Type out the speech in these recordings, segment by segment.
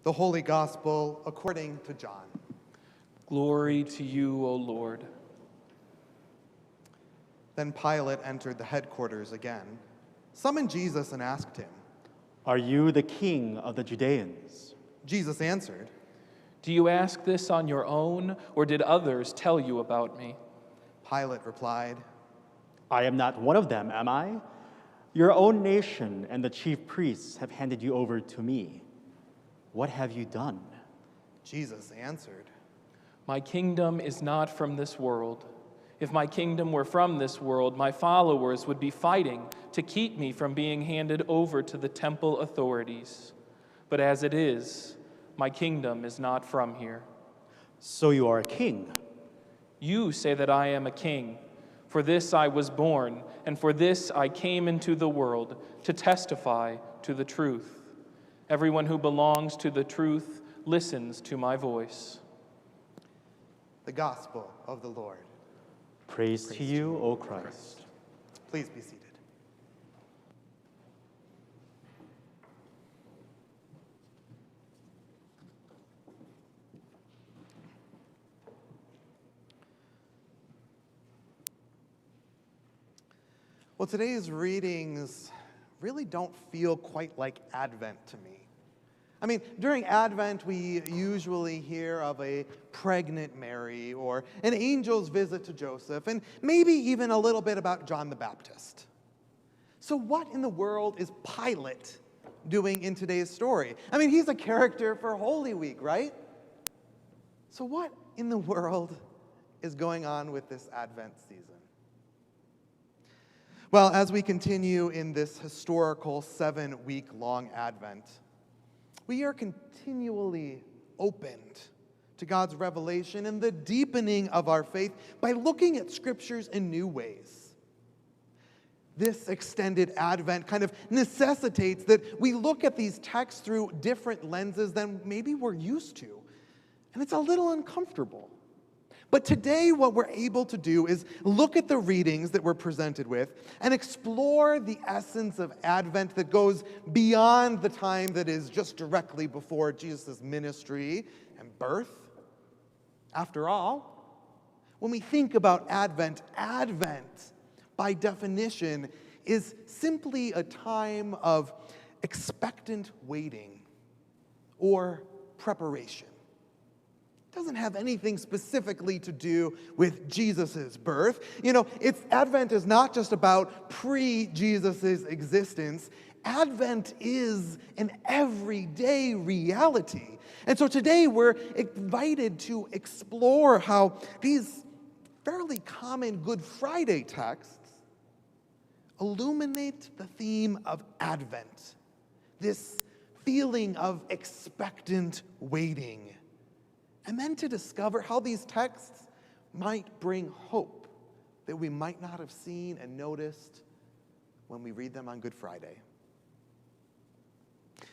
The Holy Gospel according to John. Glory to you, O Lord. Then Pilate entered the headquarters again, summoned Jesus and asked him, "Are you the king of the Judeans?" Jesus answered, Do you ask this on your own, or did others tell you about me? Pilate replied, "I am not one of them, am I? Your own nation and the chief priests have handed you over to me. What have you done?" Jesus answered, My kingdom is not from this world. If my kingdom were from this world, my followers would be fighting to keep me from being handed over to the temple authorities. But as it is, my kingdom is not from here. "So you are a king." You say that I am a king. For this I was born, and for this I came into the world, to testify to the truth. Everyone who belongs to the truth listens to my voice. the Gospel of the Lord. Praise to you, O Christ. Please be seated. Well, today's readings really don't feel quite like Advent to me. I mean, during Advent, we usually hear of a pregnant Mary or an angel's visit to Joseph, and maybe even a little bit about John the Baptist. So what in the world is Pilate doing in today's story? I mean, he's a character for Holy Week, right? So what in the world is going on with this Advent season? Well, as we continue in this historical 7-week-long Advent, we are continually opened to God's revelation and the deepening of our faith by looking at scriptures in new ways. This extended Advent kind of necessitates that we look at these texts through different lenses than maybe we're used to. And it's a little uncomfortable. But today what we're able to do is look at the readings that we're presented with and explore the essence of Advent that goes beyond the time that is just directly before Jesus' ministry and birth. After all, when we think about Advent, Advent, by definition, is simply a time of expectant waiting or preparation. Doesn't have anything specifically to do with Jesus' birth. You know, Advent is not just about pre-Jesus' existence. Advent is an everyday reality. And so today we're invited to explore how these fairly common Good Friday texts illuminate the theme of Advent, this feeling of expectant waiting. And then to discover how these texts might bring hope that we might not have seen and noticed when we read them on Good Friday.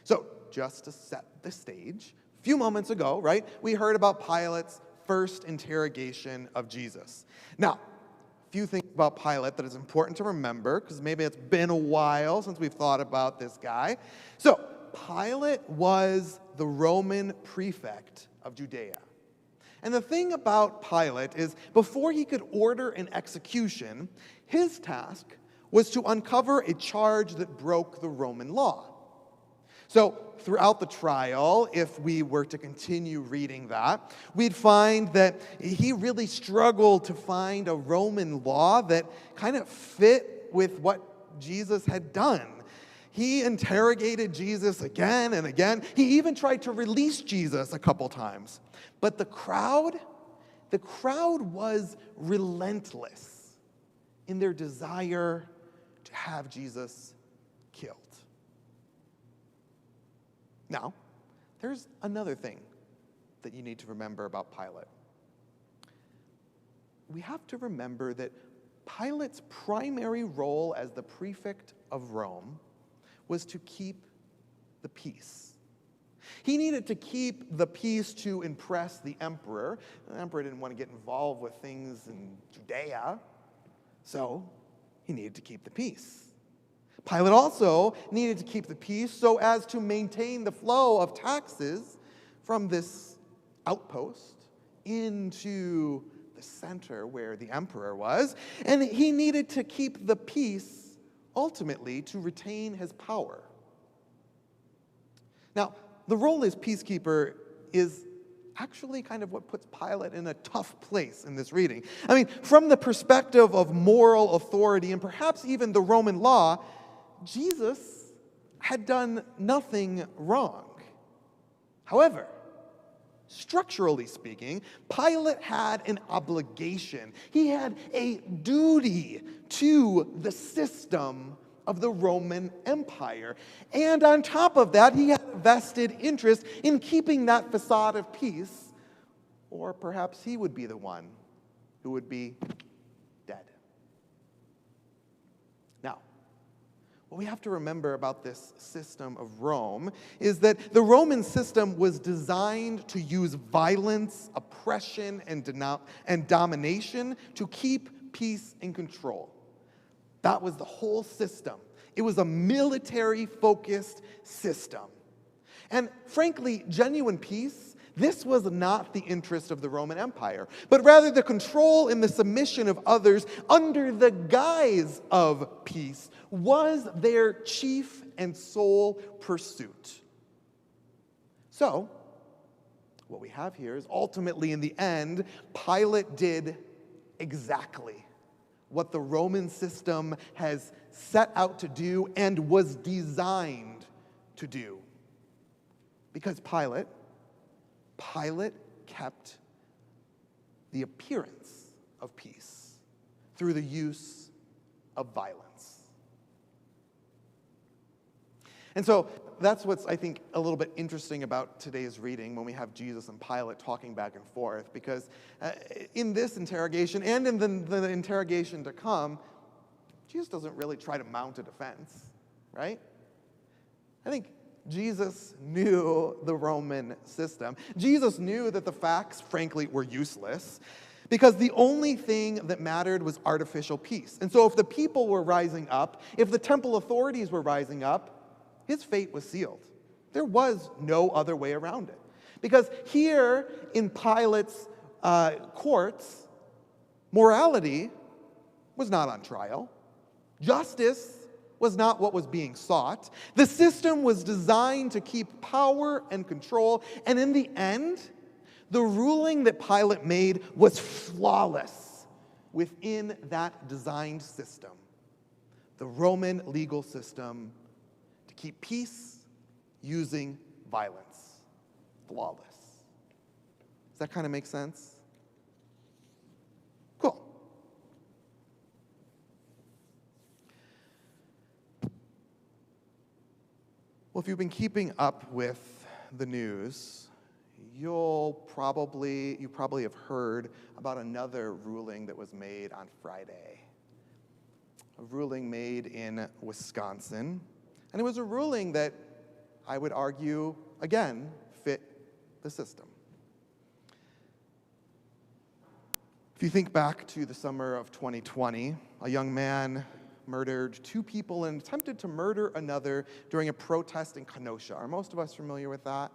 So, just to set the stage, a few moments ago, right, we heard about Pilate's first interrogation of Jesus. Now, a few things about Pilate that is important to remember, because maybe it's been a while since we've thought about this guy. So, Pilate was the Roman prefect of Judea. And the thing about Pilate is, before he could order an execution, his task was to uncover a charge that broke the Roman law. So, throughout the trial, if we were to continue reading that, we'd find that he really struggled to find a Roman law that kind of fit with what Jesus had done. He interrogated Jesus again and again. He even tried to release Jesus a couple times. But the crowd was relentless in their desire to have Jesus killed. Now, there's another thing that you need to remember about Pilate. We have to remember that Pilate's primary role as the prefect of Rome was to keep the peace. He needed to keep the peace to impress the emperor. The emperor didn't want to get involved with things in Judea, so he needed to keep the peace. Pilate also needed to keep the peace so as to maintain the flow of taxes from this outpost into the center where the emperor was, and he needed to keep the peace ultimately to retain his power. Now, the role as peacekeeper is actually kind of what puts Pilate in a tough place in this reading. I mean, from the perspective of moral authority and perhaps even the Roman law, Jesus had done nothing wrong. However, structurally speaking, Pilate had an obligation. He had a duty to the system of the Roman Empire. And on top of that, he had a vested interest in keeping that facade of peace, or perhaps he would be the one who would be dead. Now, what we have to remember about this system of Rome is that the Roman system was designed to use violence, oppression, and domination to keep peace and control. That was the whole system. It was a military-focused system. And frankly, genuine peace, this was not the interest of the Roman Empire, but rather the control and the submission of others under the guise of peace was their chief and sole pursuit. So, what we have here is ultimately, in the end, Pilate did exactly what the Roman system has set out to do and was designed to do. Because Pilate kept the appearance of peace through the use of violence. And so that's what's, I think, a little bit interesting about today's reading when we have Jesus and Pilate talking back and forth, because in this interrogation and in the interrogation to come, Jesus doesn't really try to mount a defense, right? I think Jesus knew the Roman system. Jesus knew that the facts, frankly, were useless, because the only thing that mattered was artificial peace. And so if the people were rising up, if the temple authorities were rising up, his fate was sealed. There was no other way around it. Because here in Pilate's courts, morality was not on trial. Justice was not what was being sought. The system was designed to keep power and control. And in the end, the ruling that Pilate made was flawless within that designed system. The Roman legal system to keep peace using violence. Flawless. Does that kind of make sense? Cool. Well, if you've been keeping up with the news, you probably have heard about another ruling that was made on Friday. A ruling made in Wisconsin. And it was a ruling that I would argue, again, fit the system. If you think back to the summer of 2020, a young man murdered 2 people and attempted to murder another during a protest in Kenosha. Are most of us familiar with that?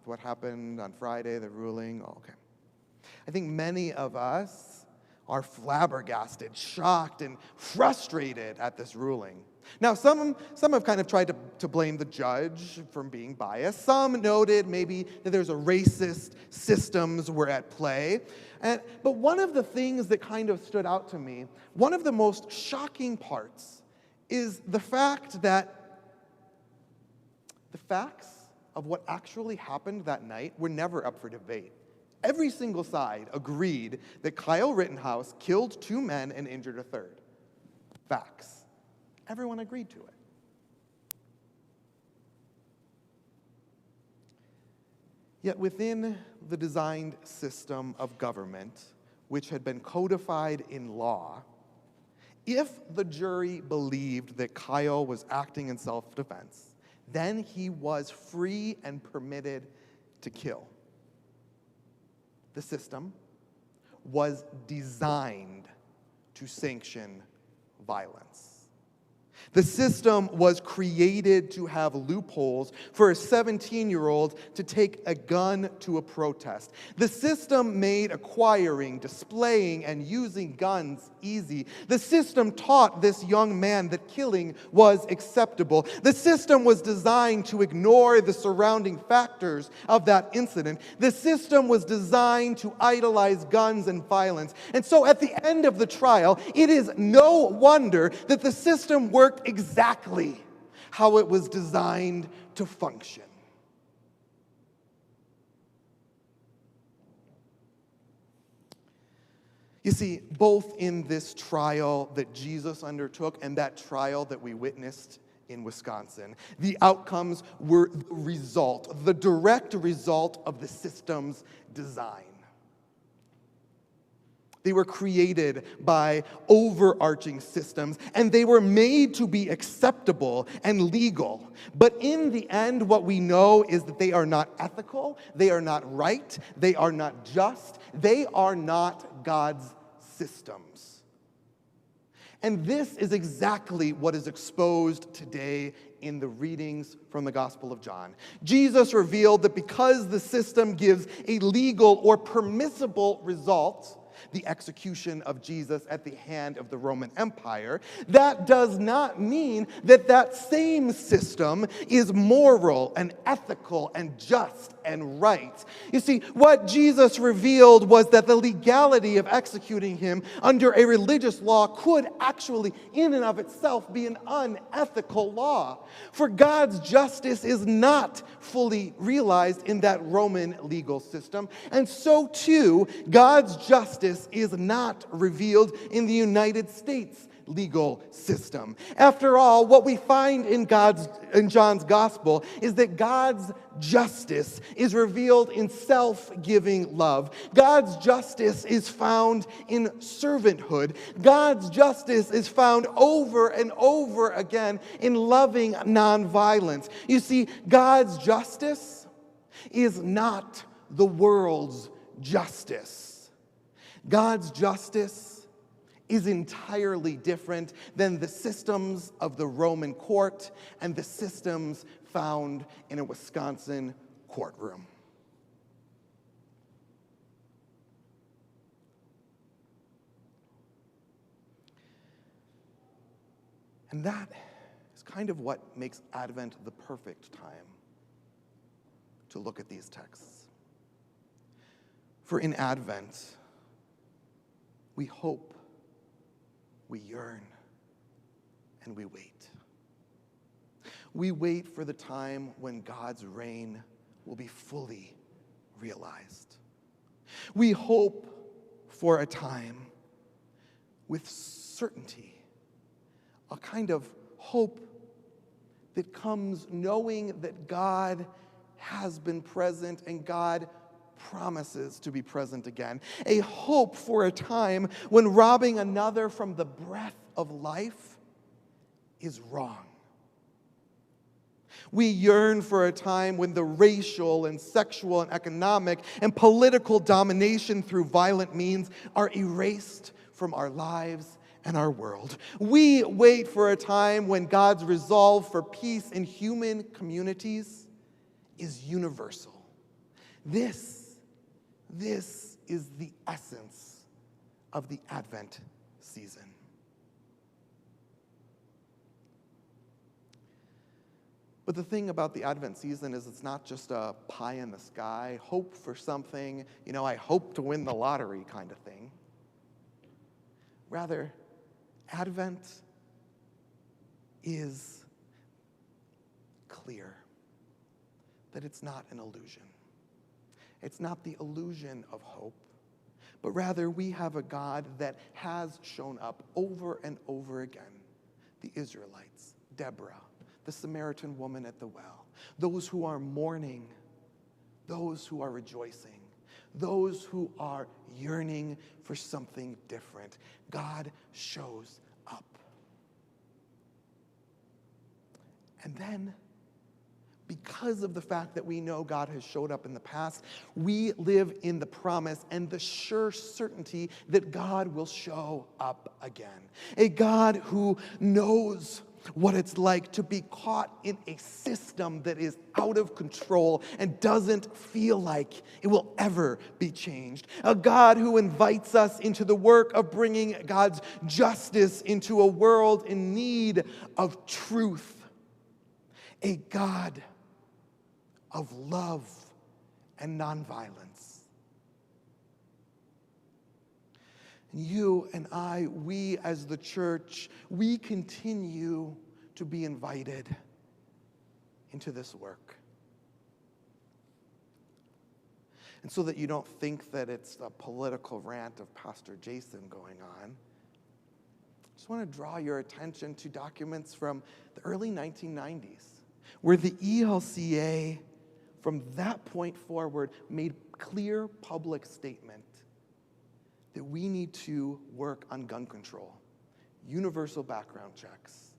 What happened on Friday, the ruling? Oh, okay. I think many of us are flabbergasted, shocked, and frustrated at this ruling. Now, some have kind of tried to blame the judge for being biased. Some noted maybe that there's a racist systems were at play. But one of the things that kind of stood out to me, one of the most shocking parts, is the fact that the facts of what actually happened that night were never up for debate. Every single side agreed that Kyle Rittenhouse killed 2 men and injured a third. Facts. Everyone agreed to it. Yet within the designed system of government, which had been codified in law, if the jury believed that Kyle was acting in self-defense, then he was free and permitted to kill. The system was designed to sanction violence. The system was created to have loopholes for a 17-year-old to take a gun to a protest. The system made acquiring, displaying, and using guns easy. The system taught this young man that killing was acceptable. The system was designed to ignore the surrounding factors of that incident. The system was designed to idolize guns and violence. And so at the end of the trial, it is no wonder that the system worked exactly how it was designed to function. You see, both in this trial that Jesus undertook and that trial that we witnessed in Wisconsin, the outcomes were the direct result of the system's design. They were created by overarching systems, and they were made to be acceptable and legal. But in the end, what we know is that they are not ethical, they are not right, they are not just, they are not God's systems. And this is exactly what is exposed today in the readings from the Gospel of John. Jesus revealed that because the system gives a legal or permissible result, the execution of Jesus at the hand of the Roman Empire, that does not mean that that same system is moral and ethical and just and right. You see, what Jesus revealed was that the legality of executing him under a religious law could actually, in and of itself, be an unethical law. For God's justice is not fully realized in that Roman legal system, and so too, God's justice is not revealed in the United States legal system. After all, what we find in John's gospel is that God's justice is revealed in self-giving love. God's justice is found in servanthood. God's justice is found over and over again in loving nonviolence. You see, God's justice is not the world's justice. God's justice is entirely different than the systems of the Roman court and the systems found in a Wisconsin courtroom. And that is kind of what makes Advent the perfect time to look at these texts. For in Advent, we hope, we yearn, and we wait. We wait for the time when God's reign will be fully realized. We hope for a time with certainty, a kind of hope that comes knowing that God has been present and God promises to be present again. A hope for a time when robbing another from the breath of life is wrong. We yearn for a time when the racial and sexual and economic and political domination through violent means are erased from our lives and our world. We wait for a time when God's resolve for peace in human communities is universal. This is the essence of the Advent season. But the thing about the Advent season is it's not just a pie in the sky, hope for something, I hope to win the lottery kind of thing. Rather, Advent is clear that it's not an illusion. It's not the illusion of hope, but rather we have a God that has shown up over and over again. The Israelites, Deborah, the Samaritan woman at the well, those who are mourning, those who are rejoicing, those who are yearning for something different. God shows up. And then, because of the fact that we know God has showed up in the past, we live in the promise and the sure certainty that God will show up again. A God who knows what it's like to be caught in a system that is out of control and doesn't feel like it will ever be changed. A God who invites us into the work of bringing God's justice into a world in need of truth. A God of love and nonviolence. You and I, we as the church, we continue to be invited into this work. And so that you don't think that it's a political rant of Pastor Jason going on, I just want to draw your attention to documents from the early 1990s, where the ELCA, from that point forward, made clear public statement that we need to work on gun control, universal background checks,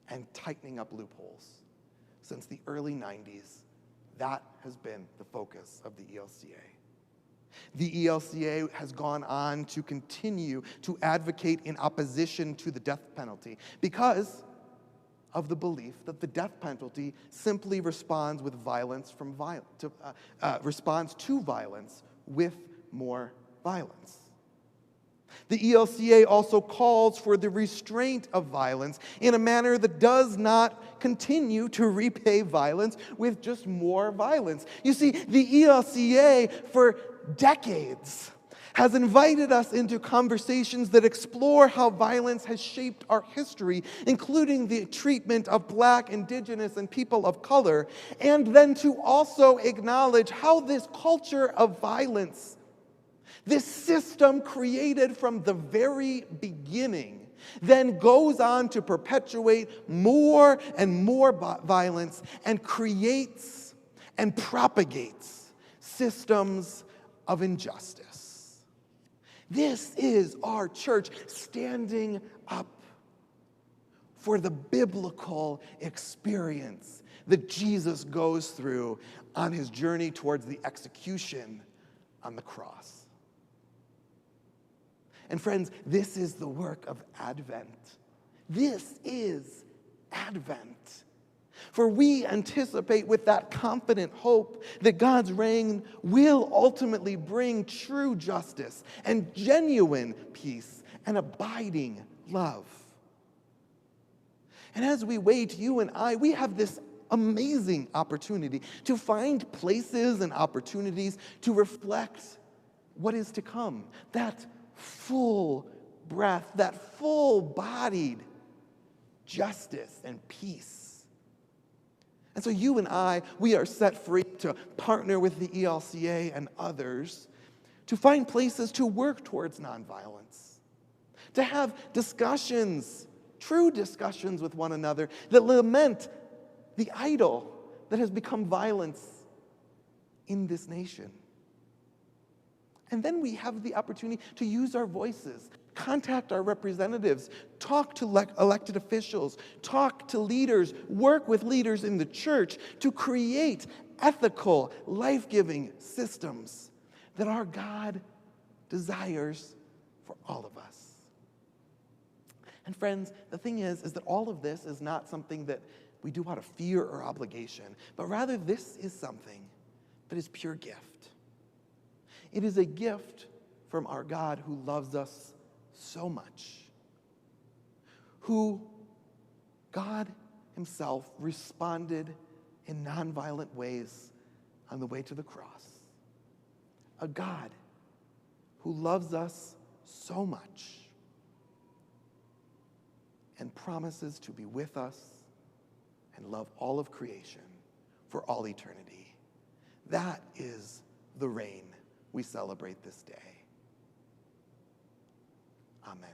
and tightening up loopholes. Since the early 90s, that has been the focus of the ELCA. The ELCA has gone on to continue to advocate in opposition to the death penalty because of the belief that the death penalty simply responds with responds to violence with more violence. The ELCA also calls for the restraint of violence in a manner that does not continue to repay violence with just more violence. You see, the ELCA for decades has invited us into conversations that explore how violence has shaped our history, including the treatment of Black, Indigenous, and people of color, and then to also acknowledge how this culture of violence, this system created from the very beginning, then goes on to perpetuate more and more violence and creates and propagates systems of injustice. This is our church standing up for the biblical experience that Jesus goes through on his journey towards the execution on the cross. And friends, this is the work of Advent. This is Advent. For we anticipate with that confident hope that God's reign will ultimately bring true justice and genuine peace and abiding love. And as we wait, you and I, we have this amazing opportunity to find places and opportunities to reflect what is to come. That full breath, that full-bodied justice and peace. And so you and I, we are set free to partner with the ELCA and others to find places to work towards nonviolence, to have discussions, true discussions with one another that lament the idol that has become violence in this nation. And then we have the opportunity to use our voices, contact our representatives, talk to elected officials, talk to leaders, work with leaders in the church to create ethical, life-giving systems that our God desires for all of us. And friends, the thing is that all of this is not something that we do out of fear or obligation, but rather this is something that is pure gift. It is a gift from our God who loves us so much, who God himself responded in nonviolent ways on the way to the cross. A God who loves us so much and promises to be with us and love all of creation for all eternity. That is the reign we celebrate this day. Amen.